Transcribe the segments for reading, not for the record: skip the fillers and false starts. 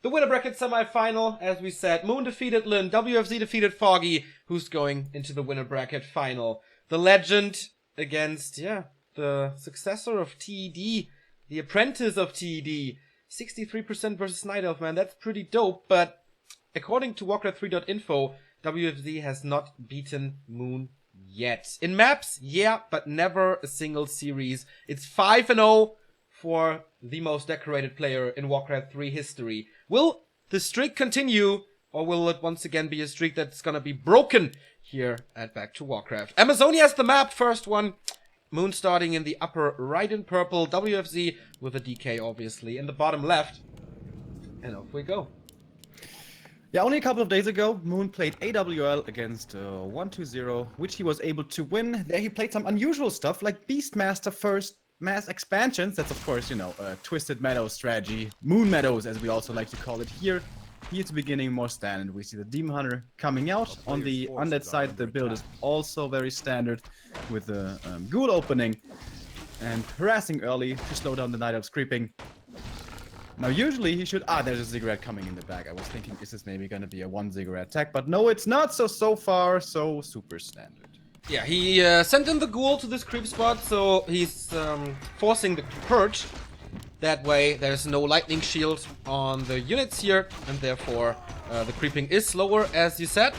The winner bracket semi-final, as we said, Moon defeated Lin, WFZ defeated Foggy, who's going into the winner bracket final. The legend against, the successor of TED, the apprentice of TED. 63% versus Night Elf, man, that's pretty dope, but according to Warcraft3.info, WFZ has not beaten Moon yet. In maps, yeah, but never a single series. It's 5-0 for the most decorated player in Warcraft 3 history. Will the streak continue, or will it once again be a streak that's gonna be broken here at Back to Warcraft? Amazonia is the map, first one. Moon starting in the upper right in purple, WFZ with a DK obviously in the bottom left. And off we go. Yeah, only a couple of days ago, Moon played AWL against 1-2-0, which he was able to win. There he played some unusual stuff like Beastmaster first, mass expansions. That's of course, a Twisted Meadows strategy. Moon Meadows, as we also like to call it here. Here at the beginning, more standard. We see the Demon Hunter coming out. On the undead side, the build is also very standard with the Ghoul opening and harassing early to slow down the Night Elves creeping. Now, usually he should... there's a Ziggurat coming in the back. I was thinking, is this maybe going to be a 1 Ziggurat attack? But no, it's not. So far, so super standard. Yeah, he sent in the Ghoul to this creep spot, so he's forcing the Purge. That way, there's no lightning shield on the units here, and therefore the creeping is slower, as you said.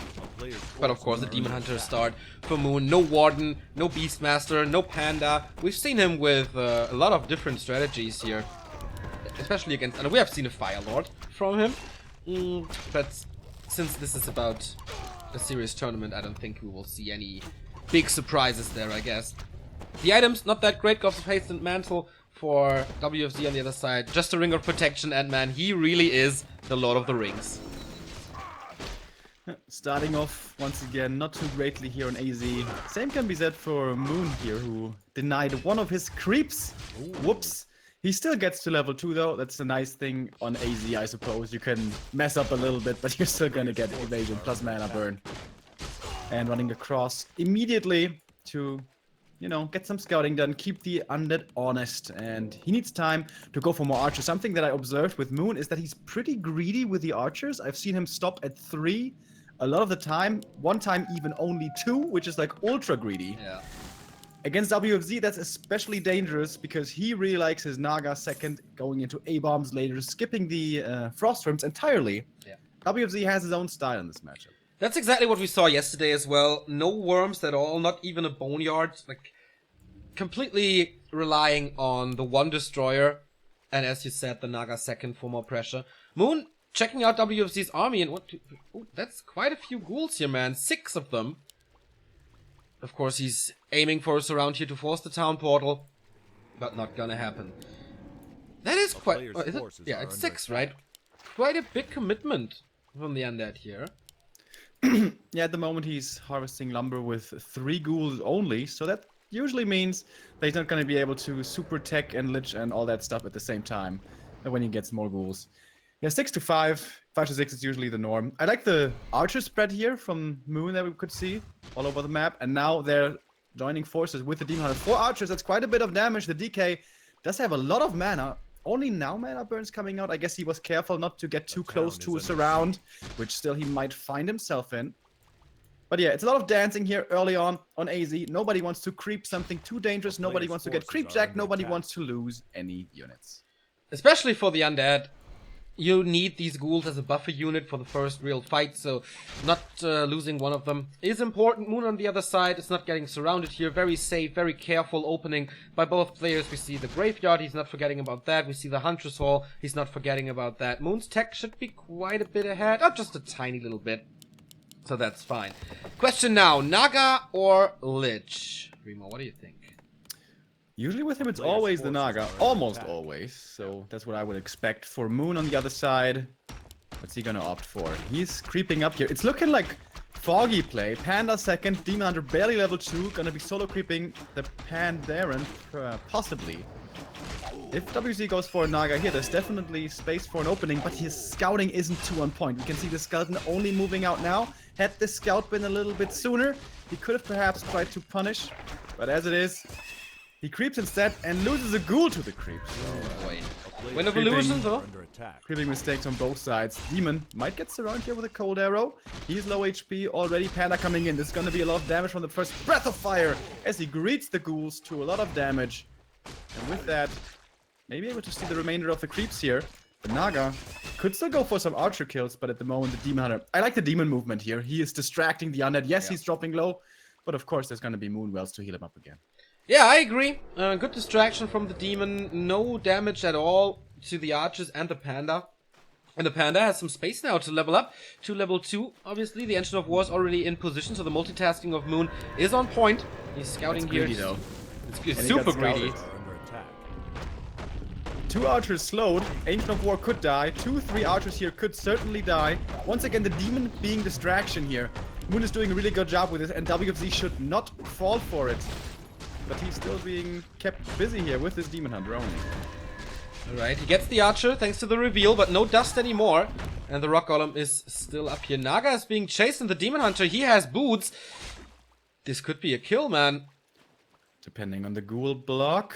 But of course, the Demon Hunter start for Moon. No Warden, no Beastmaster, no Panda. We've seen him with a lot of different strategies here. Especially against... we have seen a Fire Lord from him. But since this is about a serious tournament, I don't think we will see any big surprises there, I guess. The items, not that great. Gods of Haste and Mantle for WFZ on the other side. Just a Ring of Protection, and man, he really is the Lord of the Rings. Starting off, once again, not too greatly here on AZ. Same can be said for Moon here, who denied one of his creeps. Ooh. Whoops. He still gets to level 2 though. That's the nice thing on AZ, I suppose. You can mess up a little bit, but you're still gonna get evasion plus mana burn. And running across immediately to, get some scouting done, keep the undead honest. And he needs time to go for more archers. Something that I observed with Moon is that he's pretty greedy with the archers. I've seen him stop at 3 a lot of the time. One time even only 2, which is like ultra greedy. Yeah. Against WFZ, that's especially dangerous because he really likes his Naga second, going into A-bombs later, skipping the Frost Worms entirely. Yeah. WFZ has his own style in this matchup. That's exactly what we saw yesterday as well. No worms at all, not even a boneyard. Like, completely relying on the one destroyer. And as you said, the Naga second for more pressure. Moon checking out WFZ's army, and that's quite a few ghouls here, man. 6 of them. Of course, he's aiming for a surround here to force the town portal, but not gonna happen. That is quite... is it? Yeah, it's 6, right? Quite a big commitment from the undead here. Yeah, at the moment he's harvesting lumber with 3 ghouls only, so that usually means that he's not gonna be able to super tech and lich and all that stuff at the same time when he gets more ghouls. Yeah, 6 to 5, 5 to 6 is usually the norm. I like the archer spread here from Moon that we could see all over the map. And now they're joining forces with the Demon Hunter. 4 archers, that's quite a bit of damage. The DK does have a lot of mana. Only now mana burns coming out. I guess he was careful not to get too close to a surround, which still he might find himself in. But yeah, it's a lot of dancing here early on AZ. Nobody wants to creep something too dangerous. Nobody wants to get creep jacked. Nobody wants to lose any units. Especially for the undead. You need these ghouls as a buffer unit for the first real fight, so not losing one of them is important. Moon on the other side is not getting surrounded here. Very safe, very careful opening by both players. We see the graveyard, he's not forgetting about that. We see the Huntress Hall, he's not forgetting about that. Moon's tech should be quite a bit ahead, just a tiny little bit. So that's fine. Question now, Naga or Lich? Remo, what do you think? Usually with him it's always the Naga, almost always, so that's what I would expect. For Moon on the other side, what's he gonna opt for? He's creeping up here. It's looking like Foggy play. Panda second, Demon Hunter barely level 2, gonna be solo creeping the Pandaren, possibly. If WC goes for a Naga here, there's definitely space for an opening, but his scouting isn't too on point. We can see the skeleton only moving out now. Had the scout been a little bit sooner, he could have perhaps tried to punish, but as it is, he creeps instead and loses a ghoul to the creep. Oh boy. Win of illusions, huh? Creeping mistakes on both sides. Demon might get surrounded here with a cold arrow. He's low HP already. Panda coming in. This is going to be a lot of damage from the first breath of fire as he greets the ghouls to a lot of damage. And with that, maybe able to see the remainder of the creeps here. The Naga could still go for some archer kills, but at the moment the Demon Hunter... I like the Demon movement here. He is distracting the undead. Yes, he's dropping low, but of course there's going to be Moonwells to heal him up again. Yeah, I agree. Good distraction from the Demon. No damage at all to the archers and the Panda. And the Panda has some space now to level up to level 2. Obviously, the Engine of War is already in position, so the multitasking of Moon is on point. He's scouting here. Greedy, though. It's super greedy. 2 archers slowed. Ancient of War could die. 2-3 archers here could certainly die. Once again, the Demon being distraction here. Moon is doing a really good job with this, and WFZ should not fall for it. But he's still being kept busy here with this Demon Hunter only. Alright, he gets the archer thanks to the reveal, but no dust anymore. And the rock golem is still up here. Naga is being chased, and the Demon Hunter, he has boots. This could be a kill, man. Depending on the ghoul block.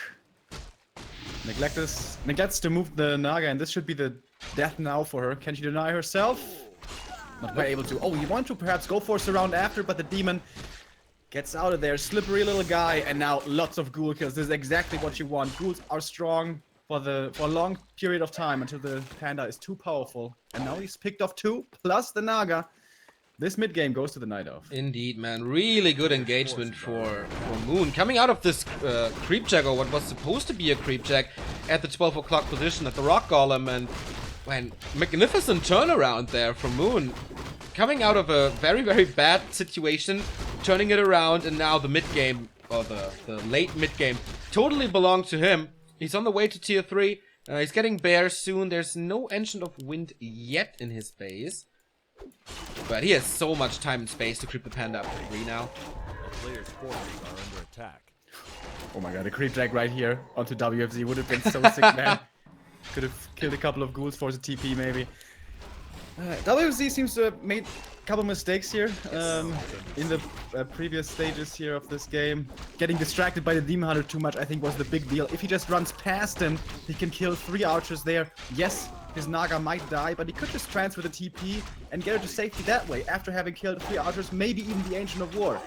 Neglects to move the Naga, and this should be the death now for her. Can she deny herself? Not quite able to. Oh, you want to perhaps go for a surround after, but the Demon gets out of there. Slippery little guy, and now lots of ghoul kills. This is exactly what you want. Ghouls are strong for a long period of time until the Panda is too powerful. And now he's picked off 2 plus the Naga. This mid game goes to the Night Elf. Indeed, man. Really good engagement for Moon. Coming out of this creep jack, or what was supposed to be a creep jack, at the 12 o'clock position at the rock golem, and magnificent turnaround there from Moon. Coming out of a very, very bad situation, turning it around, and now the mid game, or the late mid game, totally belonged to him. He's on the way to tier 3. He's getting bear soon. There's no Ancient of Wind yet in his base. But he has so much time and space to creep the Panda up to 3 now. The player's forces are under attack. Oh my god, a creep drag right here onto WFZ would have been so sick, man. Could have killed a couple of ghouls for the TP, maybe. WFZ seems to have made a couple mistakes here in the previous stages here of this game. Getting distracted by the Demon Hunter too much, I think, was the big deal. If he just runs past him, he can kill 3 archers there. Yes, his Naga might die, but he could just transfer the TP and get her to safety that way after having killed 3 archers, maybe even the Ancient of War.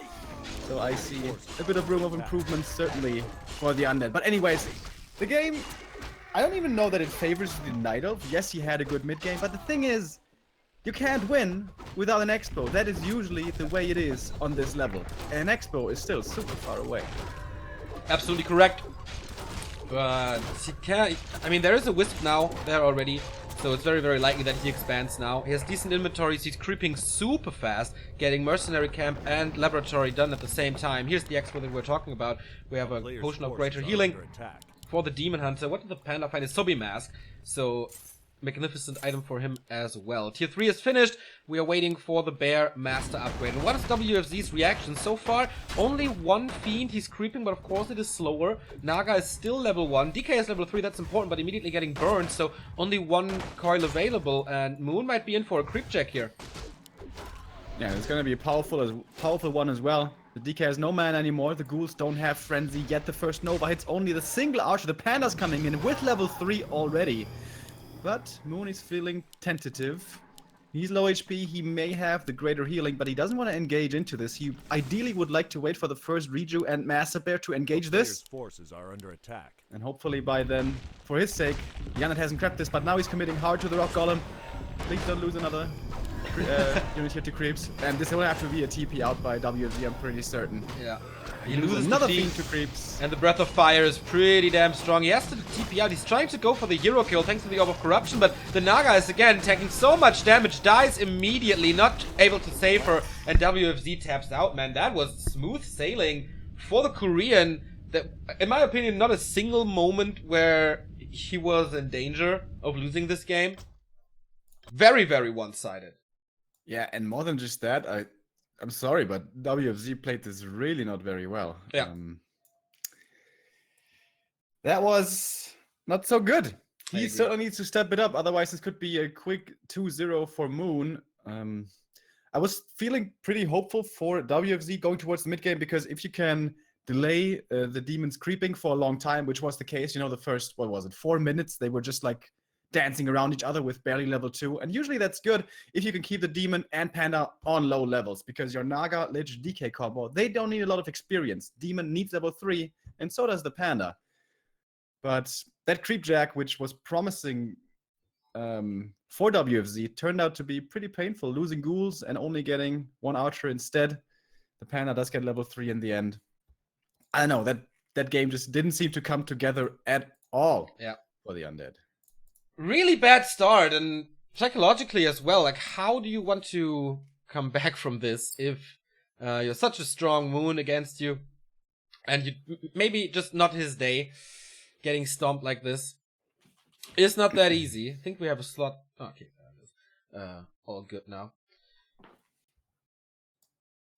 So I see a bit of room of improvement, certainly, for the Undead. But anyways, the game, I don't even know that it favors the Night Elf. Yes, he had a good mid game, but the thing is, you can't win without an Expo. That is usually the way it is on this level. And an Expo is still super far away. Absolutely correct. But he can't... I mean, there is a Wisp now there already. So it's very, very likely that he expands now. He has decent inventories. He's creeping super fast. Getting Mercenary Camp and Laboratory done at the same time. Here's the Expo that we're talking about. We have a Potion of Greater Healing for the Demon Hunter. What did the Panda find? His Sobi Mask. So... magnificent item for him as well. Tier 3 is finished. We are waiting for the Bear Master upgrade. And what is WFZ's reaction? So far, only 1 Fiend. He's creeping, but of course it is slower. Naga is still level 1. DK is level 3. That's important, but immediately getting burned. So only 1 coil available. And Moon might be in for a creep check here. Yeah, it's going to be a powerful one as well. The DK has no mana anymore. The ghouls don't have frenzy yet. The first Nova hits only the single archer. The Panda's coming in with level 3 already. But Moon is feeling tentative. He's low HP, he may have the greater healing, but he doesn't want to engage into this. He ideally would like to wait for the first Reju and Master Bear to engage this. Forces are under attack. And hopefully by then, for his sake, Janet hasn't crept this, but now he's committing hard to the Rock Golem. Please don't lose another unit here to creeps. And this will have to be a TP out by WFZ, I'm pretty certain. Yeah. He loses another the Fiend to creeps. And the Breath of Fire is pretty damn strong. He has to TP out. He's trying to go for the hero kill thanks to the Orb of Corruption, but the Naga is again taking so much damage, dies immediately, not able to save her, and WFZ taps out, man. That was smooth sailing for the Korean. That, in my opinion, not a single moment where he was in danger of losing this game. Very, very one-sided. Yeah, and more than just that, I'm sorry, but WFZ played this really not very well. Yeah. That was not so good. He certainly needs to step it up, otherwise this could be a quick 2-0 for Moon. I was feeling pretty hopeful for WFZ going towards the mid game, because if you can delay the demons creeping for a long time, which was the case, you know, the first, what was it, 4 minutes, they were just like dancing around each other with barely level 2. And usually that's good if you can keep the Demon and Panda on low levels, because your Naga, Lich, DK combo, they don't need a lot of experience. Demon needs level 3, and so does the Panda. But that creep jack, which was promising for WFZ, turned out to be pretty painful, losing ghouls and only getting 1 archer instead. The Panda does get level 3 in the end. I don't know, that game just didn't seem to come together at all for the Undead. Really bad start, and psychologically as well. Like, how do you want to come back from this if you're such a strong Moon against you, and you maybe just not his day, getting stomped like this? It's not that easy. I think we have a slot. Okay, that is all good now.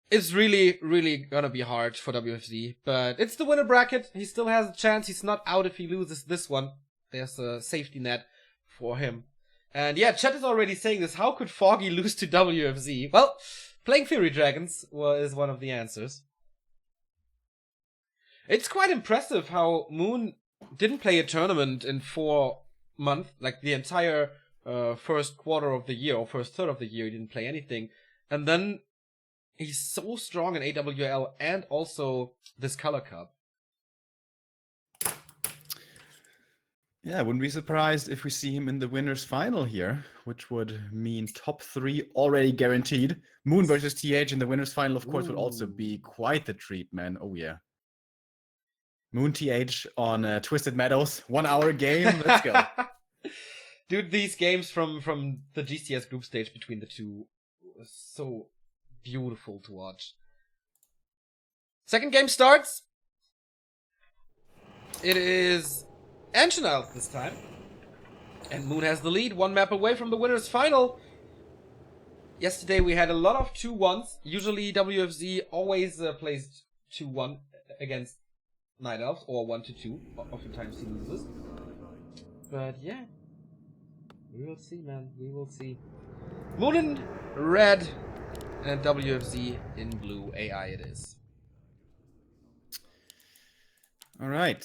It's really, really gonna be hard for WFZ, but it's the winner bracket. He still has a chance. He's not out if he loses this one. There's a safety net for him. And yeah, chat is already saying this. How could Foggy lose to WFZ? Well, playing Fury Dragons is one of the answers. It's quite impressive how Moon didn't play a tournament in 4 months, like the entire first quarter of the year, or first third of the year, he didn't play anything. And then he's so strong in AWL and also this Color Cup. Yeah, I wouldn't be surprised if we see him in the winners final here, which would mean top 3 already guaranteed. Moon versus TH in the winners final, of course, would also be quite the treat, man. Oh yeah. Moon TH on Twisted Meadows, 1 hour game. Let's go. Dude, these games from the GCS group stage between the two was so beautiful to watch. Second game starts. It is Ancient Isles this time. And Moon has the lead, 1 map away from the winners final. Yesterday we had a lot of 2-1s. Usually WFZ always plays 2-1 against Night Elves, or 1-2. Oftentimes he loses. But yeah, we will see, man. We will see. Moon in red and WFZ in blue. AI it is. All right.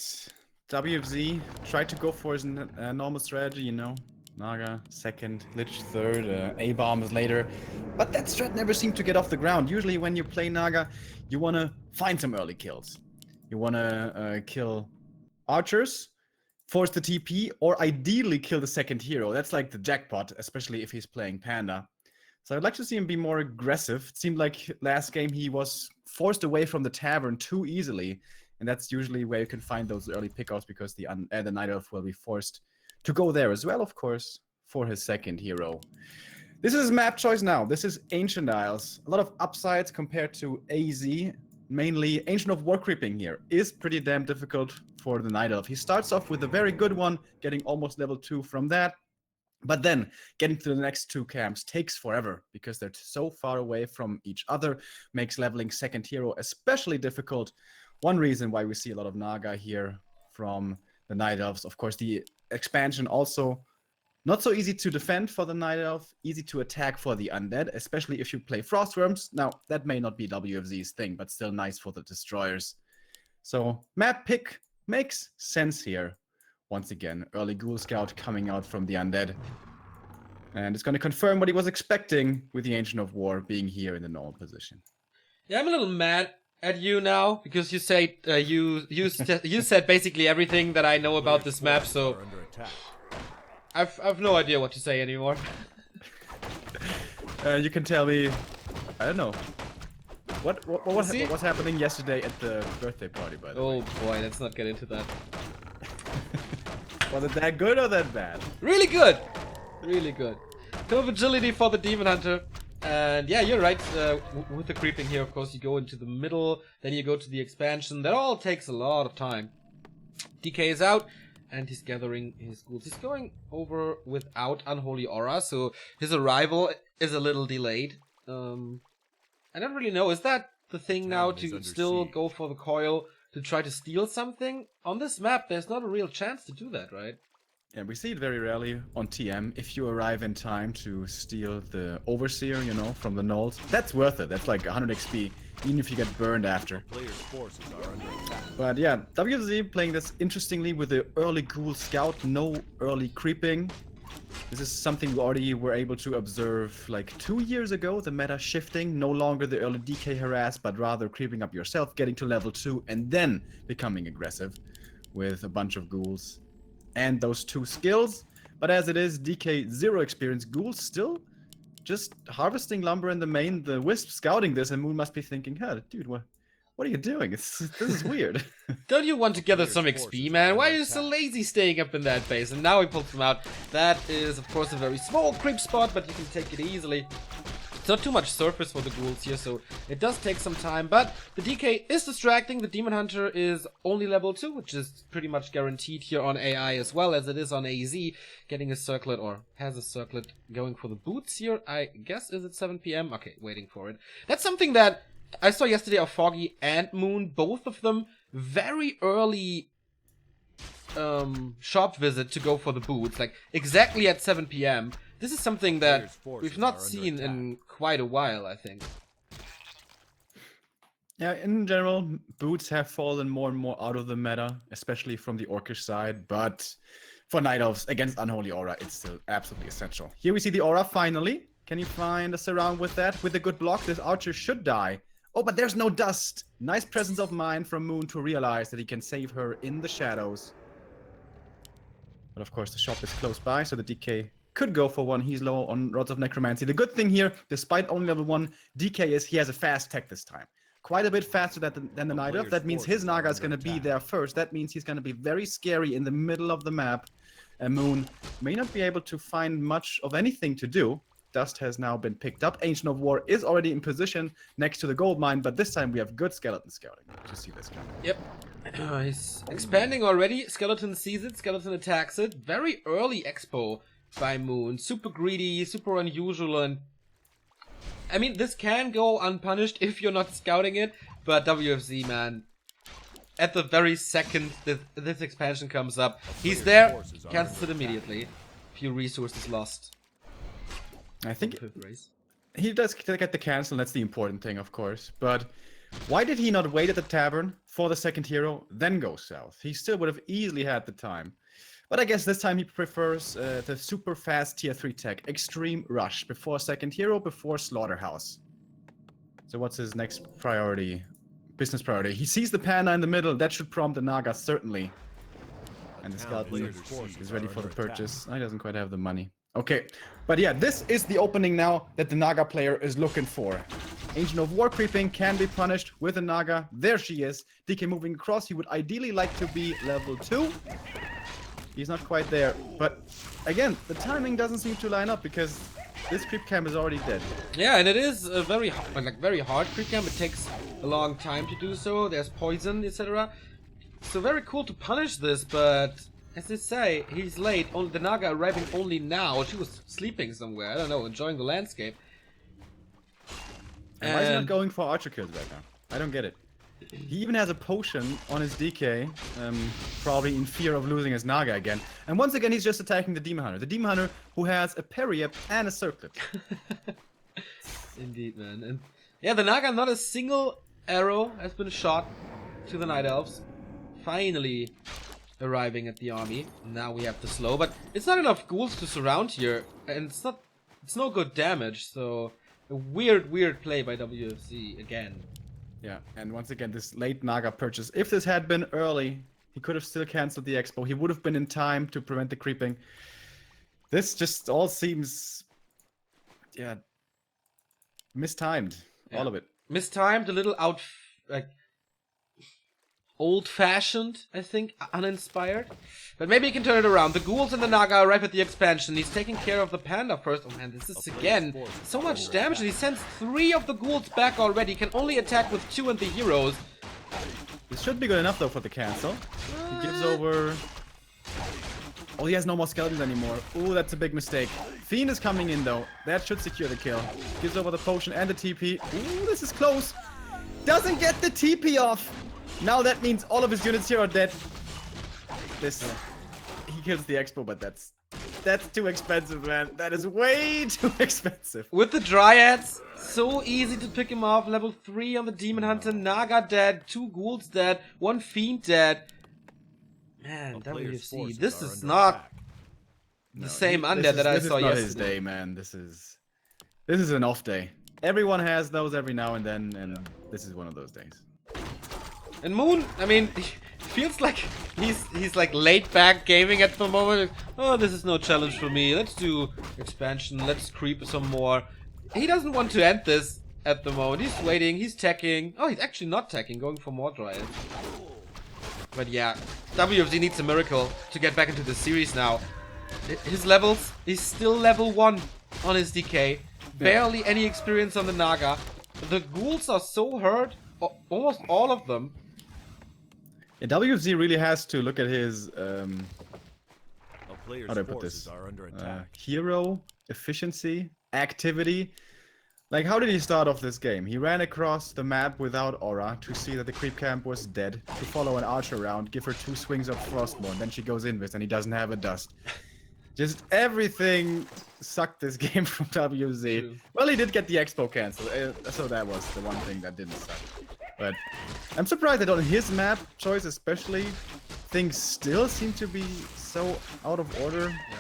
WFZ tried to go for his normal strategy, you know. Naga second, Lich third, A-bombs later. But that strat never seemed to get off the ground. Usually when you play Naga, you want to find some early kills. You want to kill archers, force the TP, or ideally kill the second hero. That's like the jackpot, especially if he's playing Panda. So I'd like to see him be more aggressive. It seemed like last game he was forced away from the tavern too easily. And that's usually where you can find those early pickouts, because the Night Elf will be forced to go there as well, of course, for his second hero. This is map choice now. This is Ancient Isles. A lot of upsides compared to AZ. Mainly, Ancient of War creeping here is pretty damn difficult for the Night Elf. He starts off with a very good one, getting almost level 2 from that. But then, getting to the next 2 camps takes forever, because they're so far away from each other, makes leveling second hero especially difficult. One reason why we see a lot of Naga here from the Night Elves. Of course, the expansion also not so easy to defend for the Night Elf, easy to attack for the Undead, especially if you play Frostworms. Now, that may not be WFZ's thing, but still nice for the Destroyers. So, map pick makes sense here. Once again, early Ghoul Scout coming out from the Undead. And it's going to confirm what he was expecting with the Ancient of War being here in the normal position. Yeah, I'm a little mad at you now, because you say you said basically everything that I know about this map, so I've no idea what to say anymore. You can tell me, I don't know, what was happening yesterday at the birthday party, by the way. Oh boy, let's not get into that. Was it that good or that bad? Really good, really good. Kill of agility for the Demon Hunter. And yeah, you're right, with the creeping here, of course, you go into the middle, then you go to the expansion. That all takes a lot of time. DK is out, and he's gathering his ghouls. He's going over without Unholy Aura, so his arrival is a little delayed. I don't really know, is that the thing now, to still go for the coil, to try to steal something? On this map, there's not a real chance to do that, right? Yeah, we see it very rarely on TM. If you arrive in time to steal the Overseer, you know, from the Gnolls, that's worth it. That's like 100 XP, even if you get burned after. But yeah, WFZ playing this interestingly with the early Ghoul Scout, no early creeping. This is something we already were able to observe like 2 years ago, the meta shifting, no longer the early DK harass, but rather creeping up yourself, getting to level 2, and then becoming aggressive with a bunch of ghouls and those 2 skills. But as it is, DK 0 experience, ghouls still just harvesting lumber in the main, the Wisp scouting this, and Moon must be thinking, huh, dude, what are you doing? This is weird. Don't you want to gather Player's some forces XP, are man? Why are under you so attack. lazy staying up in that base? And now he pulls them out. That is, of course, a very small creep spot, but you can take it easily. It's not too much surface for the ghouls here, so it does take some time. But the DK is distracting. The Demon Hunter is only level 2, which is pretty much guaranteed here on AI as well as it is on AZ. Getting a circlet, or has a circlet going for the boots here. I guess, is it 7 PM? Okay, waiting for it. That's something that I saw yesterday of Foggy and Moon, both of them very early shop visit to go for the boots, like exactly at 7 PM. This is something that Player's forces we've are not under seen attack. in quite a while, I think. Yeah, in general, boots have fallen more and more out of the meta, especially from the Orcish side, but for Night Elves against Unholy Aura, it's still absolutely essential. Here we see the Aura finally. Can you find a surround with that? With a good block, this archer should die. Oh, but there's no dust. Nice presence of mind from Moon to realize that he can save her in the shadows. But of course, the shop is close by, so the DK could go for one. He's low on Rods of Necromancy. The good thing here, despite only level 1, DK is he has a fast tech this time. Quite a bit faster than the Night Elf. That means his Naga is going to be there first. That means he's going to be very scary in the middle of the map. And Moon may not be able to find much of anything to do. Dust has now been picked up. Ancient of War is already in position next to the gold mine, but this time we have good skeleton scouting to see this coming. Yep. He's expanding already. Skeleton sees it. Skeleton attacks it. Very early expo by Moon. Super greedy, super unusual, and I mean, this can go unpunished if you're not scouting it, but WFZ, man, at the very second this expansion comes up, he's there, cancels it immediately. Few resources lost. I think Fifth race. he does get the cancel, and that's the important thing, of course. But why did he not wait at the tavern for the second hero, then go south? He still would have easily had the time. But I guess this time he prefers the super fast tier 3 tech, Extreme Rush, before second hero, before Slaughterhouse. So what's his next priority? Business priority. He sees the Panda in the middle. That should prompt the Naga, certainly. And the Skeleton is ready for the purchase. He doesn't quite have the money. Okay, but yeah, this is the opening now that the Naga player is looking for. Ancient of War creeping can be punished with a Naga. There she is. DK moving across. He would ideally like to be level 2. He's not quite there, but again, the timing doesn't seem to line up because this creep camp is already dead. Yeah, and it is a very hard creep camp. It takes a long time to do so. There's poison, etc. So very cool to punish this, but as they say, he's late. The Naga arriving only now. She was sleeping somewhere. I don't know, enjoying the landscape. And why is he not going for archer kills right now? I don't get it. He even has a potion on his DK, probably in fear of losing his Naga again. And once again, he's just attacking the Demon Hunter. The Demon Hunter who has a parry up and a circlet. Indeed, man. And yeah, the Naga, not a single arrow has been shot to the Night Elves. Finally arriving at the army. Now we have to slow, but it's not enough ghouls to surround here, and it's no good damage, so a weird play by WFZ again. Yeah, and once again, this late Naga purchase. If this had been early, he could have still cancelled the expo. He would have been in time to prevent the creeping. This just all seems, yeah, mistimed. Yeah. All of it. Mistimed, a little old-fashioned, I think, uninspired. But maybe he can turn it around. The ghouls and the Naga arrive at the expansion. He's taking care of the Panda first. Oh man, this is again so much damage. He sends 3 of the ghouls back already. He can only attack with 2 and the heroes. This should be good enough though for the cancel. He gives over. Oh, he has no more skeletons anymore. Ooh, that's a big mistake. Fiend is coming in though. That should secure the kill. Gives over the potion and the TP. Ooh, this is close. Doesn't get the TP off. Now that means all of his units here are dead. He kills the expo, but that's too expensive, man. That is way too expensive. With the Dryads, so easy to pick him off. Level 3 on the Demon Hunter. Naga dead. 2 ghouls dead. 1 Fiend dead. Man, WFC, this is not No, same this undead that I is saw not yesterday. his day, man. This is an off day. Everyone has those every now and then, and this is one of those days. And Moon, I mean, he feels like he's like laid back gaming at the moment. Oh, this is no challenge for me. Let's do expansion. Let's creep some more. He doesn't want to end this at the moment. He's waiting. He's teching. Oh, he's actually not teching, going for more trials. But yeah, WFZ needs a miracle to get back into the series now. His levels, he's still level 1 on his DK. Barely any experience on the Naga. The ghouls are so hurt. Almost all of them. Yeah, WFZ really has to look at his A player's how do I put forces this? are under attack. Hero, efficiency, activity. Like, how did he start off this game? He ran across the map without aura to see that the creep camp was dead, to follow an archer around, give her 2 swings of Frostborn, then she goes invis and he doesn't have a dust. Just everything sucked this game from WZ. True. Well, he did get the expo cancelled, so that was the one thing that didn't suck. But I'm surprised that on his map choice especially, things still seem to be so out of order. Yeah.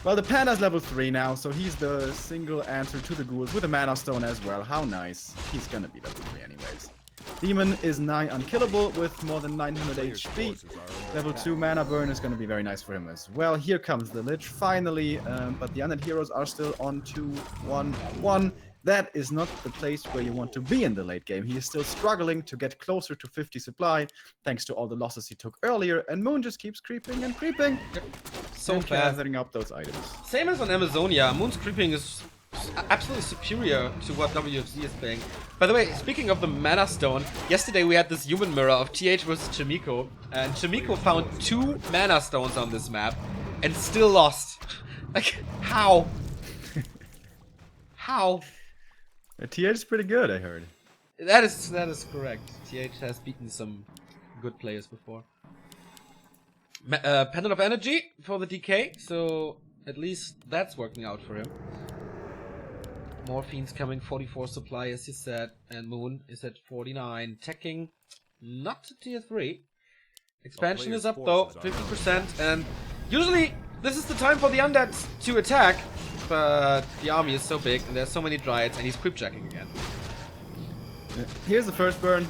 Well, the Panda's level 3 now, so he's the single answer to the ghouls with a mana stone as well. How nice. He's gonna be level 3 anyways. Demon is nigh unkillable with more than 900 Player's HP. forces are under Level attack. 2 mana burn is gonna be very nice for him as well. Here comes the Lich, finally, but the undead heroes are still on 2-1-1. That is not the place where you want to be in the late game. He is still struggling to get closer to 50 supply, thanks to all the losses he took earlier, and Moon just keeps creeping and creeping. So and fast. gathering up those items. Same as on Amazonia, Moon's creeping is absolutely superior to what WFZ is playing. By the way, speaking of the mana stone, yesterday we had this human mirror of TH versus Chimiko, and Chimiko found 2 mana stones on this map and still lost. Like, how? How? TH is pretty good, I heard. That is correct. TH has beaten some good players before. Pendant of Energy for the DK, so at least that's working out for him. Morphine's coming, 44 supply as he said, and Moon is at 49. Teching, not to tier 3. Expansion is up though, 50%, and usually this is the time for the undeads to attack, but the army is so big and there's so many dryads and he's creep checking again. Here's the first burn.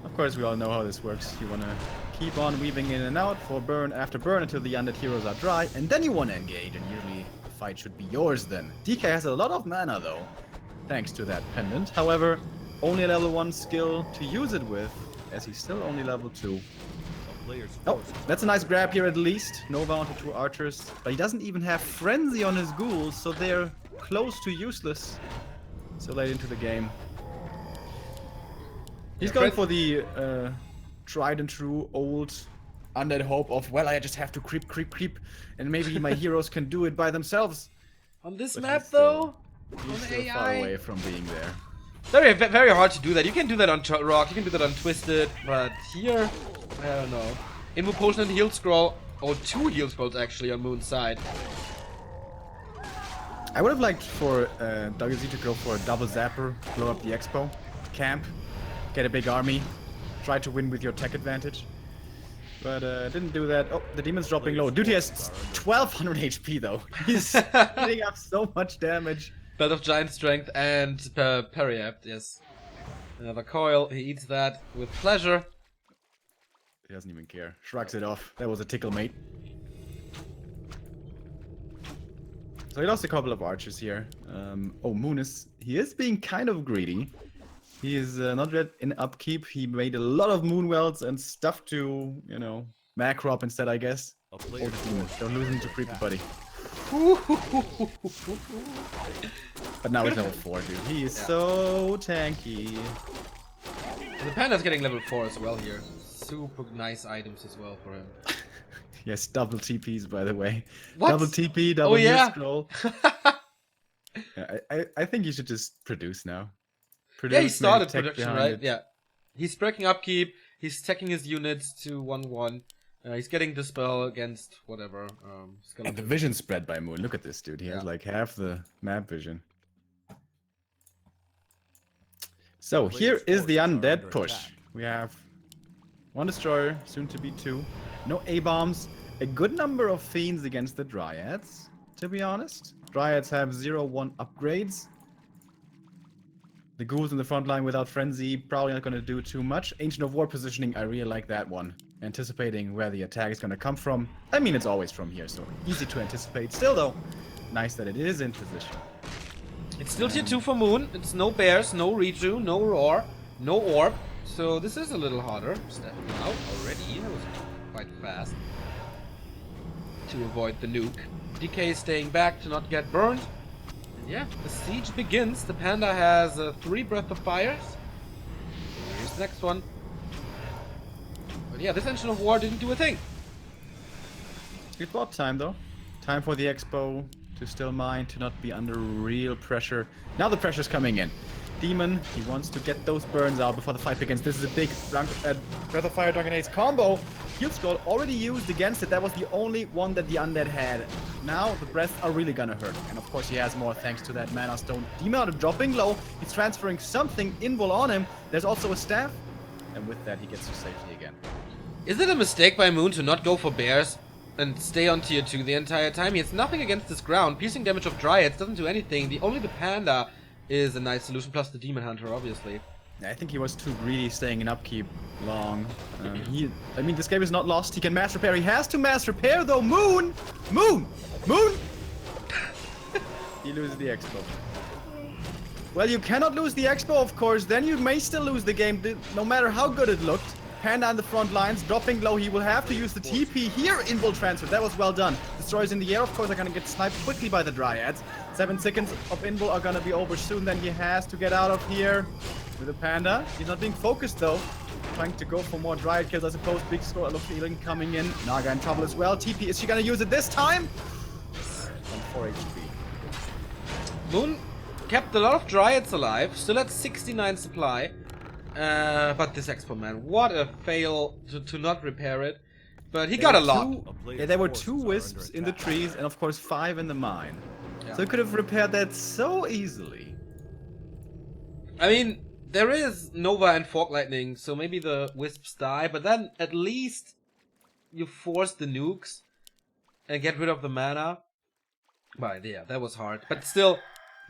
Of course, we all know how this works. You want to keep on weaving in and out for burn after burn until the undead heroes are dry, and then you want to engage, and usually the fight should be yours then. DK has a lot of mana though, thanks to that pendant. However, only a level 1 skill to use it with, as he's still only level 2. A player's Oh, forces that's a nice grab here at least. Nova onto 2 archers, but he doesn't even have Frenzy on his ghouls, so they're close to useless so late into the game. He's going for the tried and true old undead hope of, well, I just have to creep, and maybe my heroes can do it by themselves. On this But map he's still- though, He's on still far AI, away from being there. very hard to do that. You can do that on Rock, you can do that on Twisted, but here, I don't know. Invo Potion and Heal Scroll, or 2 Heal Scrolls actually on Moon's side. I would have liked for WZ to go for a double zapper, blow up the expo, camp, get a big army, try to win with your tech advantage. But didn't do that. Oh, the demon's dropping low. Duty has 1200 HP though. He's hitting up so much damage. Belt of Giant Strength and Periapt, yes. Another coil, he eats that with pleasure. He doesn't even care. Shrugs it off. That was a tickle, mate. So he lost a couple of archers here. Oh, Moon he is being kind of greedy. He is not yet in upkeep. He made a lot of moon wells and stuff to, you know, macrop instead, I guess. A Oh, player's the demon. Don't lose him to creepy buddy. But now he's level 4, dude. He is so tanky. The Panda's getting level 4 as well here. Super nice items as well for him. Yes, double TPs, by the way. What? Double TP, double yeah. scroll. Yeah, I think you should just produce now. Yeah, he Produce, maybe started tech production, behind right? it. Yeah. He's breaking upkeep, he's teching his units to 1-1. He's getting the spell against whatever. And the Skeleton. vision spread by Moon. Look at this dude. He has Yeah. like half the map vision. So Player's here is the forces are under undead push. attack. We have 1 destroyer, soon to be 2. No A-bombs. a good number of Fiends against the Dryads, to be honest. Dryads have 0-1 upgrades. The Ghouls in the front line without Frenzy probably not going to do too much. Ancient of War positioning, I really like that one. Anticipating where the attack is going to come from. I mean, it's always from here, so easy to anticipate. Still, though, nice that it is in position. It's still tier 2 for Moon. It's no Bears, no Reju, no Roar, no Orb. So this is a little harder. Stepping out already. That was quite fast. To avoid the nuke. DK is staying back to not get burned. And yeah, the siege begins. The Panda has 3 Breath of Fires. Here's the next one. But yeah, this Engine of War didn't do a thing. Good bot time, though. Time for the Expo to still mine, to not be under real pressure. Now the pressure's coming in. Demon, he wants to get those burns out before the fight begins. This is a big Breath of Fire Dragon Ace combo. Heal Scroll already used against it. That was the only one that the Undead had. Now the breaths are really gonna hurt. And of course he has more thanks to that Mana Stone. Demon out of dropping low. He's transferring something invul on him. There's also a staff. And with that he gets to safety again. Is it a mistake by Moon to not go for Bears and stay on tier 2 the entire time? He has nothing against this ground. Piercing damage of Dryads doesn't do anything. Only the Panda is a nice solution, plus the Demon Hunter, obviously. I think he was too greedy staying in upkeep long. I mean, this game is not lost. He can mass repair. He has to mass repair, though. Moon! Moon! Moon! He loses the Expo. Well, you cannot lose the Expo, of course. Then you may still lose the game, no matter how good it looked. Panda on the front lines, dropping low. He will have to use the TP here. Invul transfer. That was well done. Destroyers in the air, of course, are going to get sniped quickly by the Dryads. 7 seconds of Invul are going to be over soon. Then he has to get out of here with the Panda. He's not being focused, though. Trying to go for more Dryad kills, I suppose. Big score of healing coming in. Naga in trouble as well. TP, is she going to use it this time? On 4 HP. Moon kept a lot of Dryads alive. Still at 69 supply. But this Expo, man, what a fail to not repair it. But he got a lot. Yeah, there were 2 wisps in the trees and of course 5 in the mine. Yeah. So he could have repaired that so easily. I mean, there is Nova and Fork Lightning, so maybe the wisps die, but then at least you force the nukes and get rid of the mana. But yeah, that was hard. But still,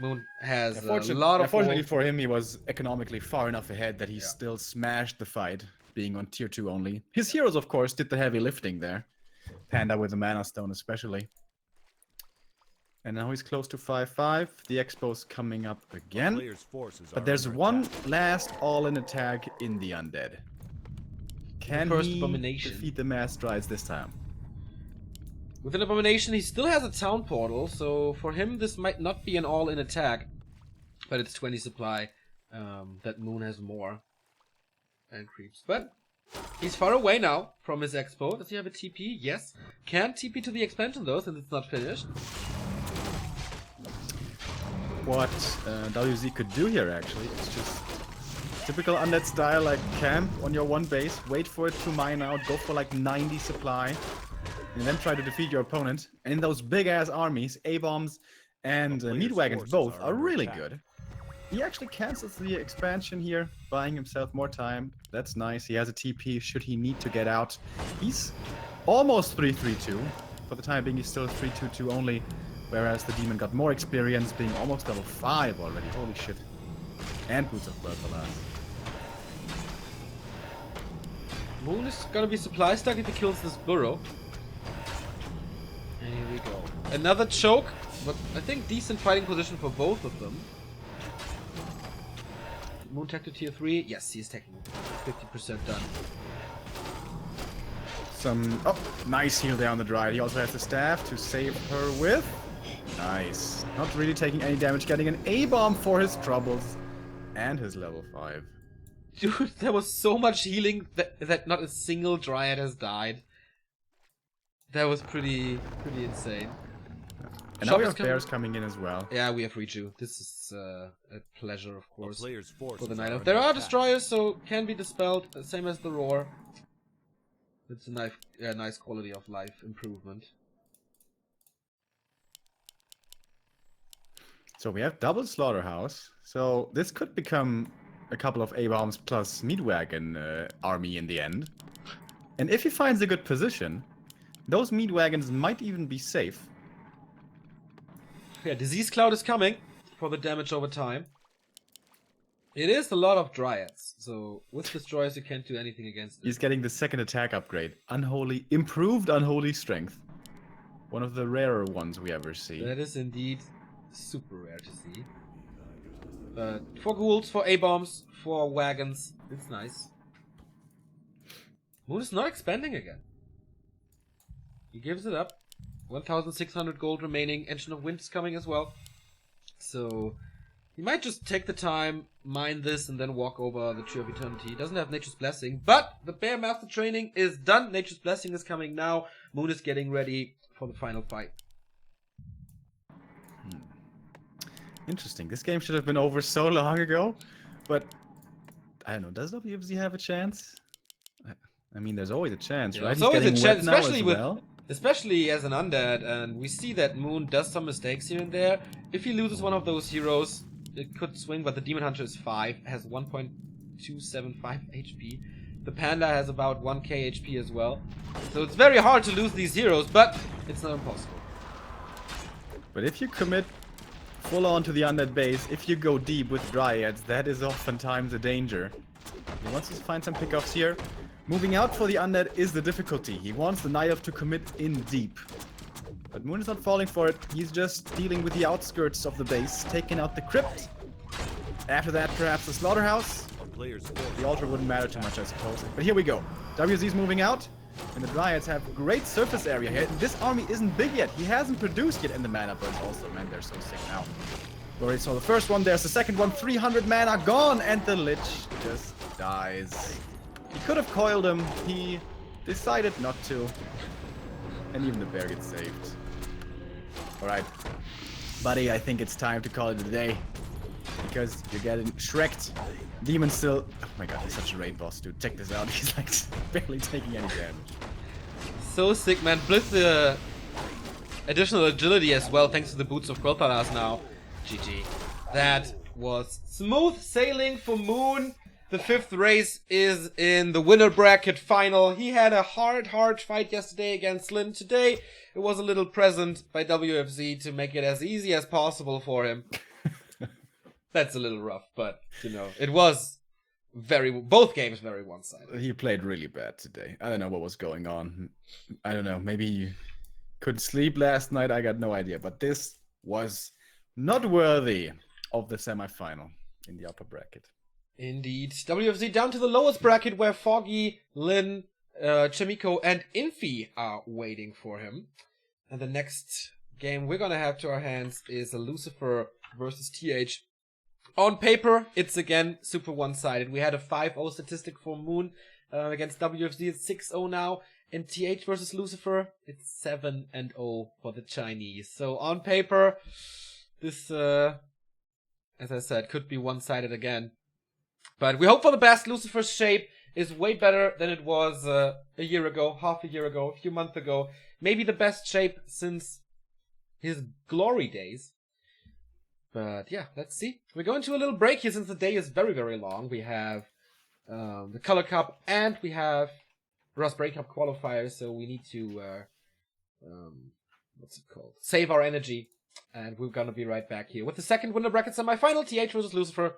Moon has a lot of... Unfortunately for him, he was economically far enough ahead that he still smashed the fight, being on tier 2 only. His heroes, of course, did the heavy lifting there. Panda with the Mana Stone especially. And now he's close to 5-5. The Expo's coming up again. But there's one last all-in attack in the Undead. Can he defeat the Mass Strides this time? With an Abomination, he still has a town portal, so for him this might not be an all-in attack. But it's 20 supply. That Moon has more. And creeps. But he's far away now from his Expo. Does he have a TP? Yes. Can't TP to the expansion though, since it's not finished. What WZ could do here, actually, is just typical Undead style, like camp on your one base, wait for it to mine out, go for like 90 supply, and then try to defeat your opponent. And in those big-ass armies, A-bombs and meat wagons both are really good. He actually cancels the expansion here, buying himself more time. That's nice. He has a TP should he need to get out. He's almost 3-3-2. For the time being, he's still 3-2-2 only. Whereas the Demon got more experience, being almost level 5 already. Holy shit. And Boots of Blood the last. Moon is gonna be supply stuck if he kills this burrow. And here we go. Another choke, but I think decent fighting position for both of them. Moon tech to tier 3. Yes, he is taking 50% done. Nice heal there on the Dryad. He also has the staff to save her with. Nice. Not really taking any damage, getting an A-bomb for his troubles. And his level 5. Dude, there was so much healing that not a single Dryad has died. That was pretty insane. And now we have Bears coming in as well. Yeah, we have Reju. This is a pleasure, of course, for the Night Elf. There are Destroyers, so can be dispelled, same as the Roar. It's a nice quality of life improvement. So we have double Slaughterhouse. So this could become a couple of A-bombs plus Meatwagon army in the end. And if he finds a good position, Those meat wagons might even be safe. Yeah, Disease Cloud is coming for the damage over time. It is a lot of Dryads, so with Destroyers you can't do anything against it. He's getting the second attack upgrade. Improved Unholy Strength. One of the rarer ones we ever see. That is indeed super rare to see. But 4 ghouls, 4 A-bombs, 4 wagons. It's nice. Moon is not expanding again. He gives it up. 1,600 gold remaining. Engine of Wind is coming as well. So he might just take the time, mine this, and then walk over the Tree of Eternity. He doesn't have Nature's Blessing, but the Bear Master training is done. Nature's Blessing is coming now. Moon is getting ready for the final fight. Interesting. This game should have been over so long ago, but I don't know. Does WFZ have a chance? I mean, there's always a chance, Yeah, right? there's He's always a getting chance, wet now especially as with well. especially as an undead, and we see that Moon does some mistakes here and there. If he loses one of those heroes, it could swing, but the Demon Hunter is 5, has 1.275 HP. The Panda has about 1k HP as well. So it's very hard to lose these heroes, but it's not impossible. But if you commit full on to the undead base, if you go deep with Dryads, that is oftentimes a danger. He wants to find some pickoffs here. Moving out for the undead is the difficulty. He wants the Night Elf to commit in deep. But Moon is not falling for it. He's just dealing with the outskirts of the base, taking out the crypt. After that, perhaps the slaughterhouse. A player score. The altar wouldn't matter too much, I suppose. But here we go. WZ's moving out. And the Dryads have great surface area here. This army isn't big yet. He hasn't produced yet in the mana burns also. Man, they're so sick now. We already saw the first one. There's the second one. 300 mana gone. And the Lich just dies. He could have coiled him. He decided not to. And even the bear gets saved. Alright. Buddy, I think it's time to call it a day. Because you're getting shreked. Demon still... Oh my god, he's such a raid boss, dude. Check this out. He's like barely taking any damage. So sick, man. Blitz the additional agility as well, thanks to the boots of Grolpalas now. GG. That was smooth sailing for Moon. The 5th race is in the winner bracket final. He had a hard fight yesterday against Lin. Today, it was a little present by WFZ to make it as easy as possible for him. That's a little rough, but, you know, it was both games very one-sided. He played really bad today. I don't know what was going on. I don't know. Maybe he couldn't sleep last night. I got no idea. But this was not worthy of the semifinal in the upper bracket. Indeed. WFZ down to the lowest bracket where Foggy, Lin, Chimiko, and Infi are waiting for him. And the next game we're gonna have to our hands is a Lucifer versus TH. On paper, it's again super one-sided. We had a 5-0 statistic for Moon against WFZ. It's 6-0 now. And TH versus Lucifer, it's 7-0 for the Chinese. So on paper, this, as I said, could be one-sided again. But we hope for the best. Lucifer's shape is way better than it was a year ago, half a year ago, a few months ago. Maybe the best shape since his glory days. But yeah, let's see. We're going to a little break here since the day is very, very long. We have the Color Cup and we have Raspberry Cup qualifiers, so we need to what's it called? Save our energy. And we're gonna be right back here with the second winner bracket semi-final, TH versus Lucifer.